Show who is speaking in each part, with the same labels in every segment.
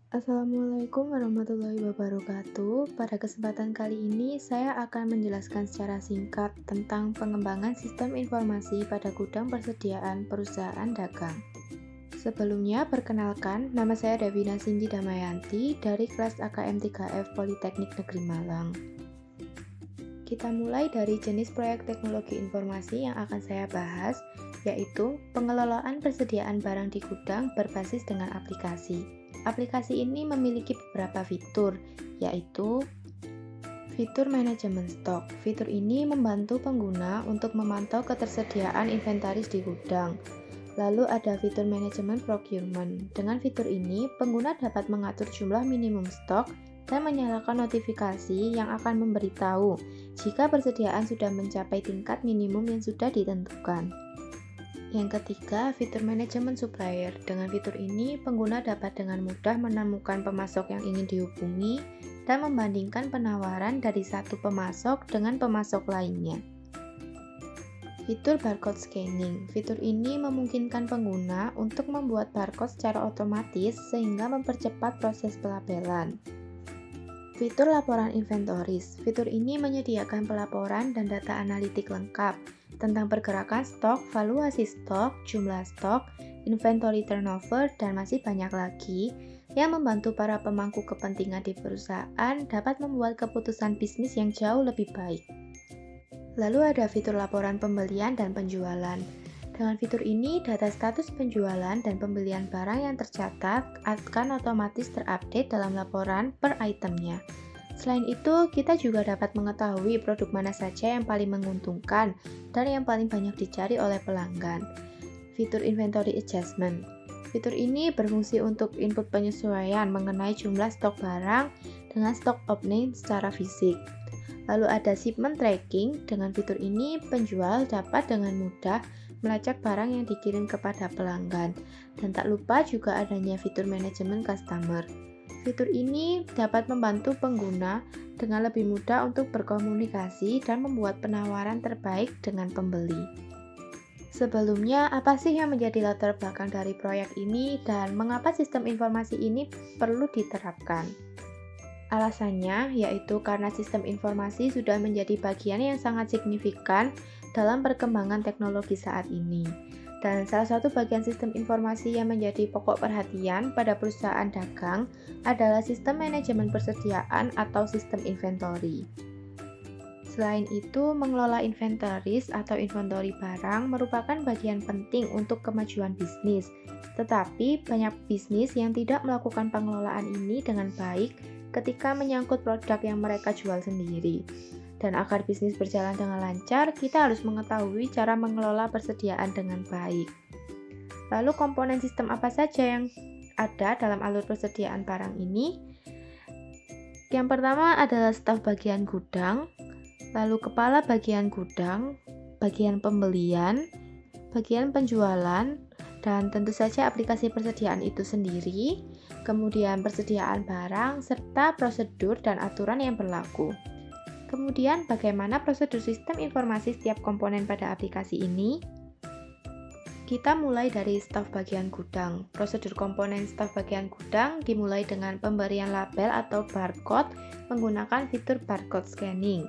Speaker 1: Assalamualaikum warahmatullahi wabarakatuh. Pada kesempatan kali ini, saya akan menjelaskan secara singkat tentang pengembangan sistem informasi pada gudang persediaan perusahaan dagang. Sebelumnya, perkenalkan, nama saya Davina Cindy Damayanti dari kelas AKM 3F Politeknik Negeri Malang. Kita mulai dari jenis proyek teknologi informasi yang akan saya bahas, yaitu pengelolaan persediaan barang di gudang berbasis dengan aplikasi. Aplikasi ini memiliki beberapa fitur, yaitu fitur manajemen stok. Fitur ini membantu pengguna untuk memantau ketersediaan inventaris di gudang. Lalu ada fitur manajemen procurement. Dengan fitur ini, pengguna dapat mengatur jumlah minimum stok dan menyalakan notifikasi yang akan memberitahu jika persediaan sudah mencapai tingkat minimum yang sudah ditentukan. Yang ketiga, fitur manajemen supplier. Dengan fitur ini, pengguna dapat dengan mudah menemukan pemasok yang ingin dihubungi dan membandingkan penawaran dari satu pemasok dengan pemasok lainnya. Fitur barcode scanning. Fitur ini memungkinkan pengguna untuk membuat barcode secara otomatis sehingga mempercepat proses pelabelan. Fitur laporan inventoris. Fitur ini menyediakan pelaporan dan data analitik lengkap tentang pergerakan stok, valuasi stok, jumlah stok, inventory turnover, dan masih banyak lagi yang membantu para pemangku kepentingan di perusahaan dapat membuat keputusan bisnis yang jauh lebih baik. Lalu ada fitur laporan pembelian dan penjualan. Dengan fitur ini, data status penjualan dan pembelian barang yang tercatat akan otomatis terupdate dalam laporan per itemnya. Selain itu, kita juga dapat mengetahui produk mana saja yang paling menguntungkan dan yang paling banyak dicari oleh pelanggan. Fitur inventory adjustment. Fitur ini berfungsi untuk input penyesuaian mengenai jumlah stok barang dengan stok opening secara fisik. Lalu ada shipment tracking. Dengan fitur ini, penjual dapat dengan mudah melacak barang yang dikirim kepada pelanggan. Dan tak lupa juga adanya fitur manajemen customer. Fitur ini dapat membantu pengguna dengan lebih mudah untuk berkomunikasi dan membuat penawaran terbaik dengan pembeli. Sebelumnya, apa sih yang menjadi latar belakang dari proyek ini dan mengapa sistem informasi ini perlu diterapkan? Alasannya yaitu karena sistem informasi sudah menjadi bagian yang sangat signifikan dalam perkembangan teknologi saat ini. Dan salah satu bagian sistem informasi yang menjadi pokok perhatian pada perusahaan dagang adalah sistem manajemen persediaan atau sistem inventory. Selain itu, mengelola inventaris atau inventory barang merupakan bagian penting untuk kemajuan bisnis. Tetapi, banyak bisnis yang tidak melakukan pengelolaan ini dengan baik ketika menyangkut produk yang mereka jual sendiri. Dan agar bisnis berjalan dengan lancar, kita harus mengetahui cara mengelola persediaan dengan baik. Lalu komponen sistem apa saja yang ada dalam alur persediaan barang ini? Yang pertama adalah staf bagian gudang, lalu kepala bagian gudang, bagian pembelian, bagian penjualan, dan tentu saja aplikasi persediaan itu sendiri, kemudian persediaan barang, serta prosedur dan aturan yang berlaku. Kemudian, bagaimana prosedur sistem informasi setiap komponen pada aplikasi ini? Kita mulai dari staf bagian gudang. Prosedur komponen staf bagian gudang dimulai dengan pemberian label atau barcode menggunakan fitur barcode scanning.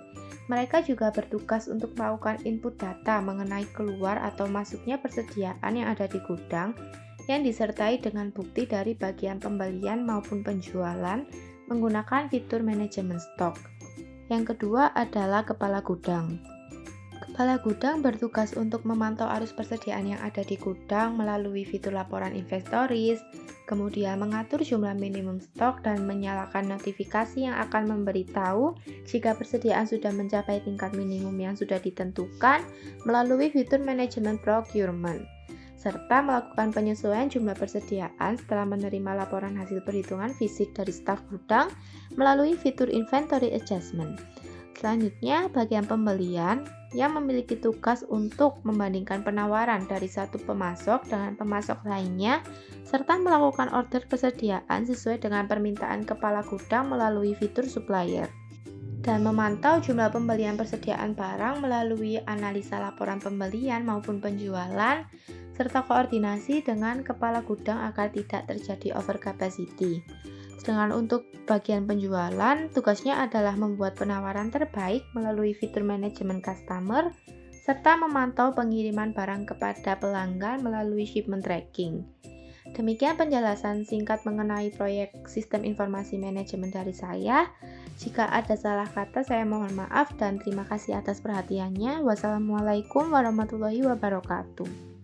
Speaker 1: Mereka juga bertugas untuk melakukan input data mengenai keluar atau masuknya persediaan yang ada di gudang yang disertai dengan bukti dari bagian pembelian maupun penjualan menggunakan fitur manajemen stok. Yang kedua adalah kepala gudang. Kepala gudang bertugas untuk memantau arus persediaan yang ada di gudang melalui fitur laporan inventoris, kemudian mengatur jumlah minimum stok dan menyalakan notifikasi yang akan memberitahu jika persediaan sudah mencapai tingkat minimum yang sudah ditentukan melalui fitur manajemen procurement, serta melakukan penyesuaian jumlah persediaan setelah menerima laporan hasil perhitungan fisik dari staf gudang melalui fitur inventory adjustment. Selanjutnya, bagian pembelian yang memiliki tugas untuk membandingkan penawaran dari satu pemasok dengan pemasok lainnya, serta melakukan order persediaan sesuai dengan permintaan kepala gudang melalui fitur supplier. Dan memantau jumlah pembelian persediaan barang melalui analisa laporan pembelian maupun penjualan, serta koordinasi dengan kepala gudang agar tidak terjadi overcapacity. Sedangkan untuk bagian penjualan, tugasnya adalah membuat penawaran terbaik melalui fitur manajemen customer, serta memantau pengiriman barang kepada pelanggan melalui shipment tracking. Demikian penjelasan singkat mengenai proyek sistem informasi manajemen dari saya. Jika ada salah kata, saya mohon maaf dan terima kasih atas perhatiannya. Wassalamualaikum warahmatullahi wabarakatuh.